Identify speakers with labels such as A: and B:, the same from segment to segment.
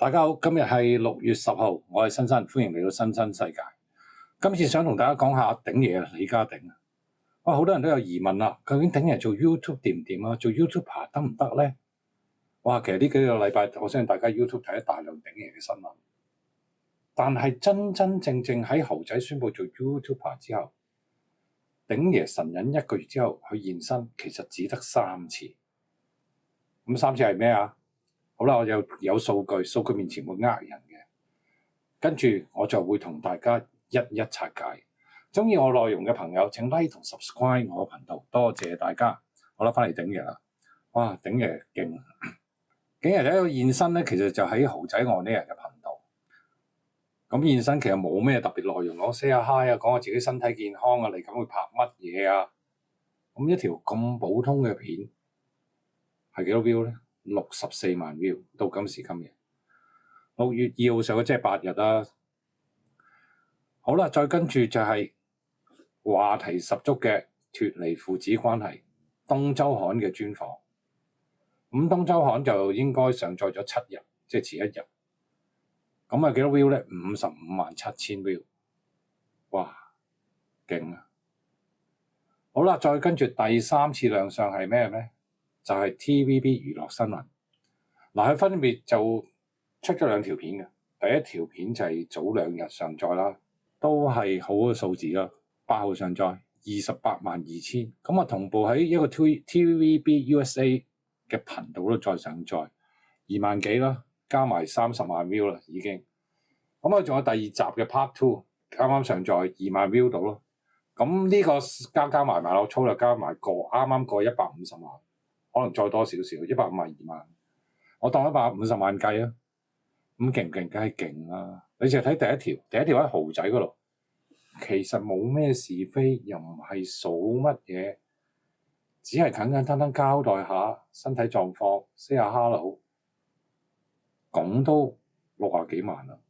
A: 大家好，今日係6月10號，我係新新，歡迎嚟到新新世界。今次想同大家講下鼎爺李家鼎啊！哇，好多人都有疑問啦，究竟鼎爺做 YouTube 掂唔掂啊？做 YouTuber 得唔得咧？哇，其實呢幾個禮拜，我相信大家 YouTube 睇咗大量鼎爺嘅新聞，但係真真正正喺猴仔宣布做 YouTuber 之後，鼎爺神隱1個月之後去現身，其實只得3次。咁3次係咩啊？好啦，我有數據，數據面前會呃人嘅，跟住我就會同大家一一拆解。中意我內容嘅朋友請 like 同 subscribe 我頻道，多謝大家。好啦，翻嚟鼎爺啦，哇，鼎爺勁！鼎爺第一個現身咧，其實就喺猴仔岸呢日嘅頻道。咁現身其實冇咩特別內容，講 say 下 hi 啊，講下自己身體健康啊，嚟緊會拍乜嘢啊。咁一條咁普通嘅片係幾多 view 咧？64萬 view 到今時今日，6月2號上嘅即係8日啦。好啦，再跟住就係話題十足嘅脫離父子關係，東周刊嘅專訪。咁東周刊就應該上載咗7日，即係遲一日。咁啊幾多 view 咧？557000 view， 哇，勁啊！好啦，再跟住第3次亮相係咩咧？就係 TVB 娛樂新聞。嗱，佢分別就出咗2條片嘅。第一條片就係早2日上載啦，都係好嘅數字啦。8號上載282000，咁啊同步喺一個 TVB USA 嘅頻道都再上載2萬幾啦，加埋30萬 view 啦已經。咁啊仲有第2集嘅 Part 2，啱啱上載2萬 view 到咯。咁呢個加埋我粗略加埋啱啱過150萬。可能再多少少，152萬，我當150萬計啊。咁勁唔勁？梗係勁啦！你淨係睇第一條喺猴仔嗰度，其實冇咩是非，又唔係數乜嘢，只係簡簡單單交代下身體狀況，say 下 hello， 咁都60幾萬啦。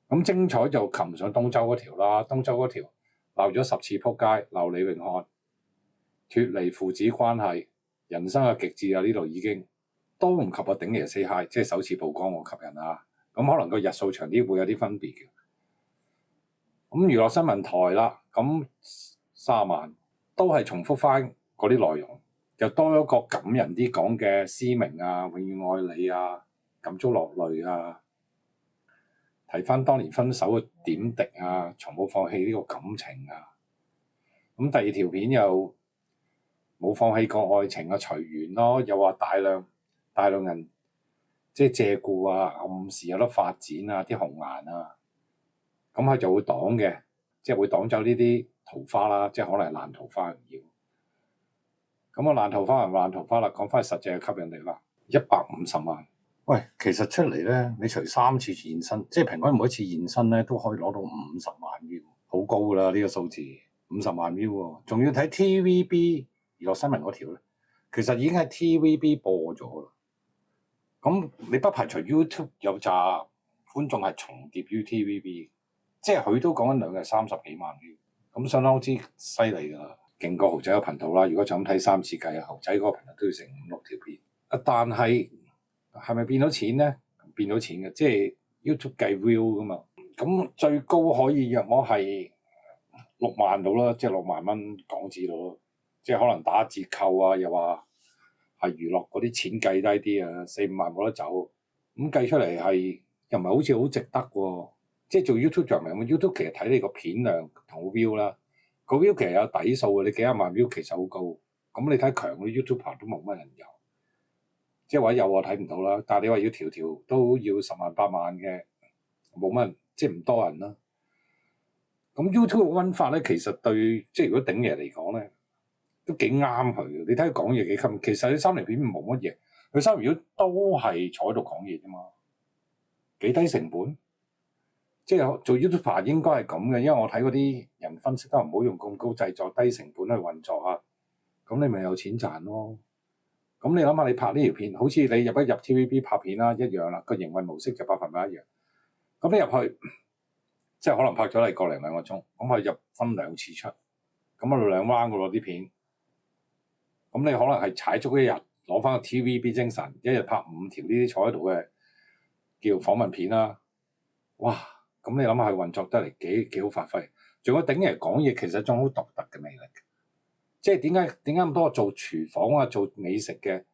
A: 咁精彩就擒上東周嗰條啦，東周嗰條鬧咗10次撲街，鬧李永漢，脫離父子關係。人生嘅極致啊！呢度已經都唔及阿鼎爺 say hi， 即係首次曝光我吸引啊！咁可能個日數長啲會有啲分別嘅。咁娛樂新聞台啦，咁30萬都係重複翻嗰啲內容，又多咗個感人啲講嘅思明啊，永遠愛你啊，感觸落淚啊，提翻當年分手嘅點滴啊，從冇放棄呢個感情啊。咁第2條片又冇放棄過愛情啊，隨緣咯，又話大量人即係借故啊，暗示有得發展啊，啲紅顏啊，咁佢就會擋嘅，即係會擋走呢啲桃花啦，即係可能係爛桃花唔要。咁啊爛桃花還爛桃花啦，講翻實際嘅吸引力啦，150萬。喂，其實出嚟咧，你除3次現身，即係平均每一次現身咧都可以攞到50萬 view， 好高㗎啦呢個數字，50萬 view 喎，仲要睇 TVB。娛樂新聞嗰條咧，其實已經喺 TVB 播咗啦。咁你不排除 YouTube 有紮觀眾係重疊於 TVB， 即係佢都講緊2日30幾萬 view， 咁相當之犀利㗎啦，勁過猴仔個頻道啦。如果就咁睇3次計，猴仔嗰個頻道都要成5-6條片。但係咪變到錢咧？變到錢嘅，即係 YouTube 計 view 㗎嘛。咁最高可以約莫係6萬到啦，即係6萬蚊港紙到咯。即係可能打折扣啊，又話係娛樂嗰啲錢計低啲啊，4-5萬冇得走，咁計出嚟係又唔係好似好值得喎。即係做 YouTube 就唔係，YouTube 其實睇你個片量同個 view 啦，個 view 其實有底數嘅，你幾廿萬 view 其實好高。咁你睇強嗰啲 YouTuber 都冇乜人有，即係話有我睇唔到啦。但係你話要條都要10萬8萬嘅，冇乜人，即係唔多人啦。咁 YouTube 嘅溫法咧，其實對即係如果鼎爺嚟講咧，都幾啱佢嘅，你睇佢講嘢幾吸引。其實佢3條片冇乜嘢，佢3條片都係坐喺度講嘢啫嘛，幾低成本。即係做 YouTuber 應該係咁嘅，因為我睇嗰啲人分析得唔好用咁高製作、低成本去運作啊，咁你咪有錢賺咯。咁你諗下，你拍呢條片，好似你入一入 TVB 拍片啦，一樣啦，個營運模式就100%一樣。咁你入去，即係可能拍咗嚟個零2個鐘，咁佢入分2次出，咁啊2 round 㗎咯啲片。咁你可能係踩足1日，攞翻個 TVB 精神，一日拍5條呢啲坐喺度嘅叫訪問片啦。哇！咁你諗下佢運作得嚟幾好發揮，仲有鼎爺講嘢其實一種好獨特嘅魅力。即係點解咁多做廚房啊、做美食嘅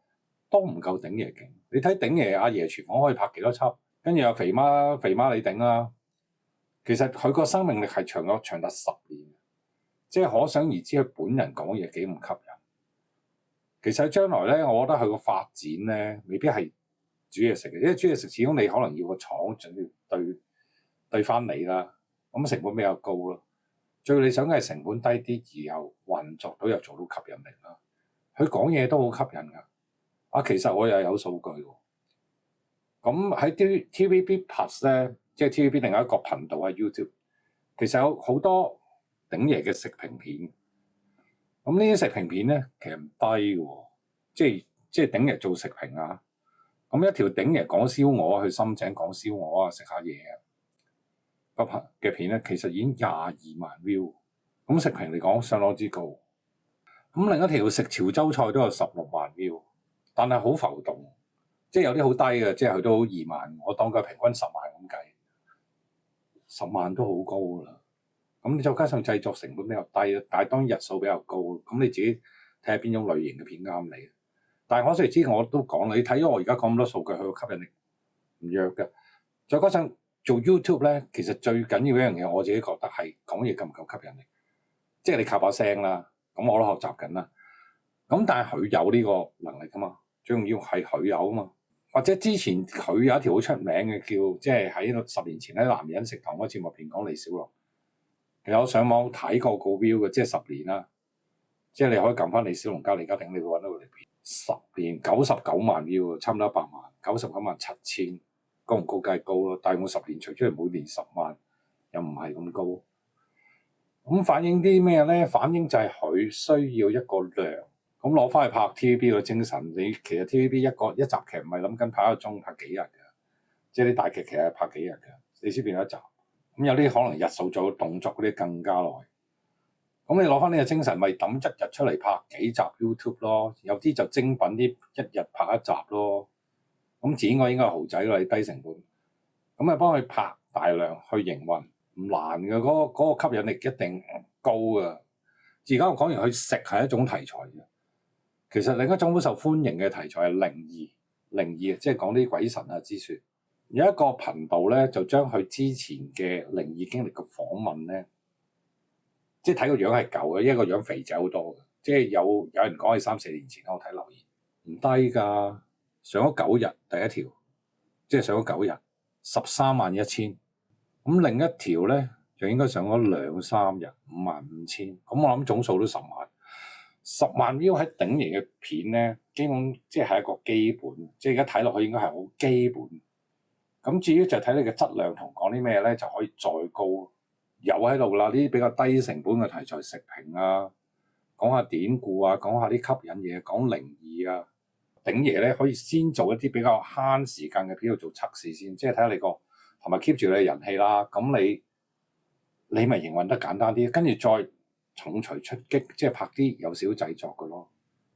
A: 都唔夠鼎爺勁？你睇鼎爺阿爺廚房可以拍幾多輯，跟住有肥媽你頂啦。其實佢個生命力係長達10年，即係可想而知佢本人講嘢幾唔吸引。其實將來咧，我覺得佢個發展咧未必係煮嘢食嘅，因為煮嘢食始終你可能要個廠仲要對翻你啦，咁成本比較高咯。最理想嘅係成本低啲，而又運作到又做到吸引力啦。佢講嘢都好吸引㗎。其實我又有數據喎。咁喺 TVB Plus 咧，即係 TVB 另外一個頻道喺 YouTube，其實有好多鼎爺嘅食評片。咁呢啲食評片咧，其實唔低喎。即係鼎爺做食評啊。咁一條鼎爺講燒鵝，去深井講燒鵝啊，食下嘢啊，嘅片咧，其實已經22萬 view。咁食評嚟講相當之高。咁另一條食潮州菜都有16萬 view，但係好浮動，即係有啲好低嘅，即係去到2萬，我當佢平均10萬咁計，10萬都好高啦。咁你再加上製作成本比較低，但係當然日數比較高，咁你自己睇下邊種類型嘅片啱你。但係我雖然知我都講啦，你睇咗我而家講咁多數據，佢個吸引力唔弱嘅。再加上做 YouTube 咧，其實最緊要一樣嘢，我自己覺得係講嘢夠唔夠吸引力，即係你靠把聲啦。咁我都學習緊啦。咁但係佢有呢個能力噶嘛，最重要係佢有啊嘛。或者之前佢有一條好出名嘅叫，即係喺10年前喺男人食堂嗰節目入邊講李小龍。其實我上網睇過個 view 嘅，即係10年啦，即係你可以撳翻李小龍加李家鼎，你會揾到佢哋片。10年99萬 view，差唔多100萬，99萬7千，高唔高梗係高咯。但係我10年除出嚟每年10萬，又唔係咁高。咁反映啲咩咧？反映就係佢需要一個量。咁攞翻去拍 TVB 嘅精神，你其實 TVB 一集劇唔係諗緊拍1個鐘，拍幾日嘅，即係啲大劇其實係拍幾日嘅，你先變咗一集。咁有啲可能日數做動作嗰啲更加耐。咁你攞翻呢個精神，咪抌一日出嚟拍幾集 YouTube 咯？有啲就精品啲，一日拍一集咯。咁剪我應該係豪仔咯，你低成本。咁啊幫佢拍大量去營運，唔難嘅。嗰個吸引力一定高嘅。而家我講完，佢食係一種題材嘅。其實另一種好受歡迎嘅題材係靈異，即係講啲鬼神啊之説。有一個頻道咧，就將佢之前嘅靈異經歷嘅訪問咧，即係睇個樣係舊嘅，因為個樣肥仔好多嘅。即係有人講係3-4年前，我睇留言唔低㗎，上咗9日第一條，即係上咗9日13萬1千。咁另一條咧就應該上咗2-3日5萬5千。咁我諗總數都10萬。10萬 view 喺鼎爺嘅片咧，基本即係一個基本，即係而家睇落去應該係好基本。咁至於就睇你嘅質量同講啲咩咧，就可以再高。有喺度啦，呢啲比較低成本嘅題材食評啊，講下典故啊，講下啲吸引嘢，講靈異啊。鼎爺咧可以先做一啲比較慳時間嘅片去做測試先，即係睇下你個同埋 keep 住你嘅人氣啦。咁你咪營運得簡單啲，跟住再重錘出擊，即係拍啲有少製作嘅咯。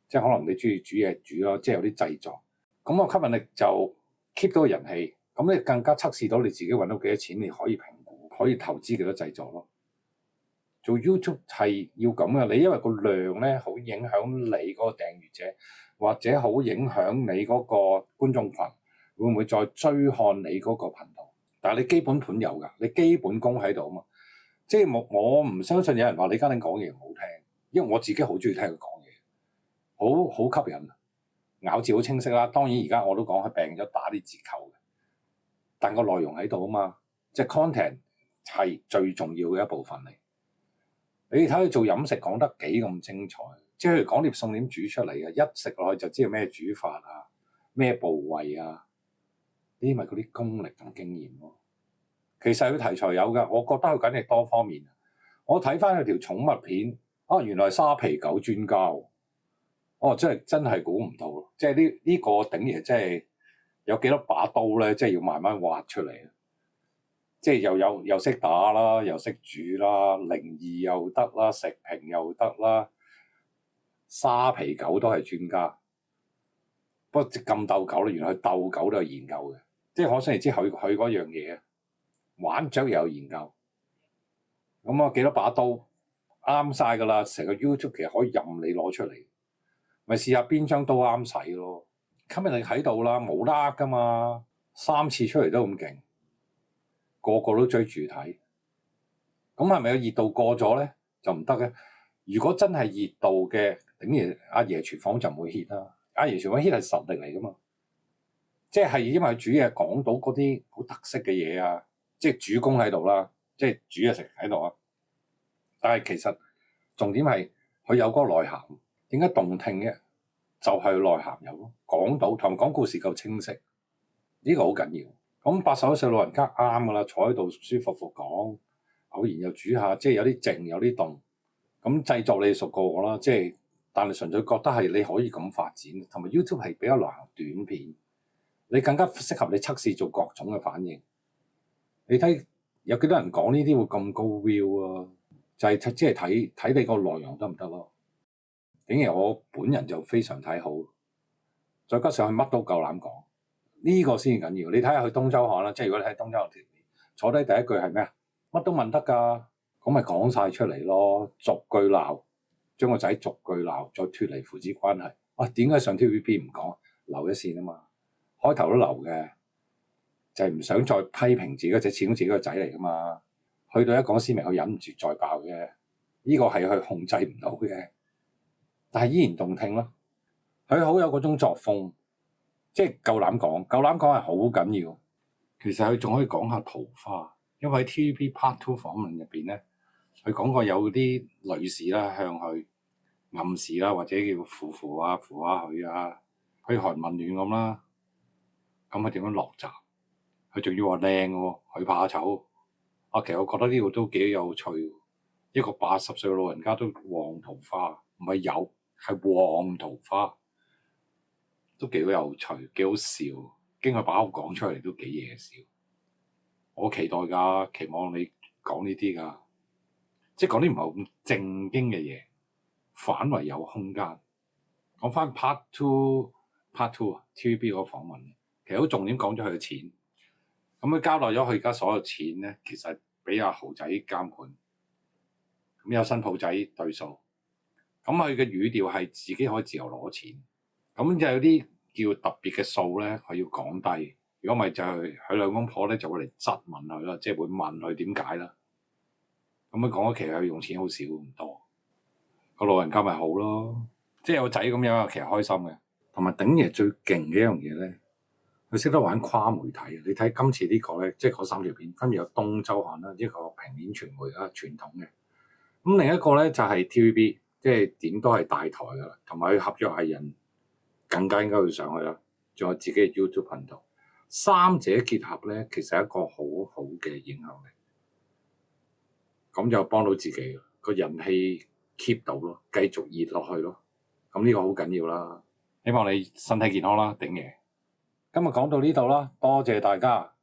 A: 即係可能你中意煮嘢煮咯，即係有啲製作。咁個吸引力就 keep 到個人氣，咁你更加測試到你自己揾到幾多錢，你可以評估，可以投資幾多製作咯。做 YouTube 係要咁嘅，你因為個量咧好影響你嗰個訂閱者，或者好影響你嗰個觀眾群，會唔會再追看你嗰個頻道？但係你基本盤有㗎，你基本功喺度啊嘛。即係我唔相信有人話李家鼎講嘢唔好聽，因為我自己好中意聽佢講嘢，好吸引，咬字好清晰啦。當然而家我都講佢病咗打啲折扣嘅，但個內容喺度啊嘛，即係 content 係最重要嘅一部分嚟。你睇佢做飲食講得幾咁精彩，即係佢講碟餸點煮出嚟嘅，一食落去就知道咩煮法啊，咩部位啊，呢啲咪嗰啲功力同經驗咯。其實佢題材有㗎，我覺得佢緊係多方面。我睇翻佢條寵物片，原來係沙皮狗專家喎，真係估唔到，即係呢個鼎爺真係有幾多把刀咧，即係要慢慢挖出嚟。即係又識打啦，又識煮啦，靈異又得啦，食評又得啦，沙皮狗都係專家。不過咁鬥狗咧，原來佢鬥狗都有研究嘅。即係可想而知佢嗰樣嘢啊，玩雀又有研究。咁啊幾多把刀啱晒㗎啦，成個 YouTube 其實可以任你攞出嚟，咪試下邊張刀啱使咯。吸引力喺度啦，冇得㗎嘛，3次出嚟都咁勁，個個都追住睇。咁係咪有熱度過咗咧就唔得嘅？如果真係熱度嘅，頂爺阿爺廚房就唔會 hit 啦。阿爺廚房 hit 係實力嚟㗎嘛，即係因為煮嘢講到嗰啲好特色嘅嘢啊，即係主公喺度啦，即係煮嘢食喺度啊。但係其實重點係佢有嗰個內涵，點解動聽嘅？就係內涵有咯，講到同講故事夠清晰，呢個好緊要。咁81歲老人家啱㗎啦，坐喺度舒舒服服講，偶然又煮下，即係有啲靜有啲動。咁製作你熟過我啦，即係但係純粹覺得係你可以咁發展，同埋 YouTube 係比較流行短片，你更加適合你測試做各種嘅反應。你睇有幾多人講呢啲會咁高 view 啊？就係即係睇你個內容得唔得咯？竟然我本人就非常睇好，再加上佢乜都夠膽講，呢個先緊要。你睇下佢東周刊啦，即係如果你睇東周刊條片，坐低第一句係咩啊？乜都問得㗎，咁咪講晒出嚟咯，逐句鬧，將個仔逐句鬧，再脫離父子關係。啊，點解上 TVB 唔講？留一線啊嘛，開頭都留嘅，就係唔想再批評自己嗰隻，始終自己個仔嚟㗎嘛。去到一講鮮明，佢忍唔住再爆嘅，呢個係佢控制唔到嘅。但係依然動聽咯，佢好有嗰種作風，即係夠膽講，夠膽講係好緊要。其實佢仲可以講下桃花，因為喺 TVB Part 2訪問入邊咧，佢講過有啲女士啦向佢暗示啦，或者叫扶下佢啊，噓寒問暖咁啦。咁佢點樣落閘？佢仲要話靚喎，佢怕醜。其實我覺得呢個都幾有趣，一個80歲嘅老人家都旺桃花，唔係有。係旺桃花，都幾好有趣，幾好笑。經佢把口講出嚟都幾嘢笑。我期待㗎，期望你講呢啲㗎，即係講啲唔係咁正經嘅嘢，反為有空間。講翻 Part 2 TVB 嗰個訪問，其實好重點講咗佢嘅錢。咁佢交代咗佢而家所有錢咧，其實俾阿豪仔監管，咁有新抱仔對數。咁佢嘅語調係自己可以自由攞錢，咁就有啲叫特別嘅數咧，佢要講低。如果唔係就係佢兩公婆咧就會嚟質問佢啦，即係會問佢點解啦。咁佢講咗其實佢用錢好少咁多，個老人家咪好咯，即係有個仔咁樣，其實開心嘅。同埋鼎爺最勁嘅一樣嘢咧，佢識得玩跨媒體。你睇今次呢個咧，即係嗰3條片，分別有東周刊啦，一個平面傳媒啦，傳統嘅。咁另一個咧就係 TVB。即係點都係大台㗎啦，同埋佢合約藝人更加應該要上去啦。仲有自己嘅 YouTube 頻道，三者結合咧，其實係一個好好嘅影響力。咁就幫到自己個人氣 keep 到咯，繼續熱落去咯。咁呢個好緊要啦。希望你身體健康啦，鼎爺。今日講到呢度啦，多謝大家。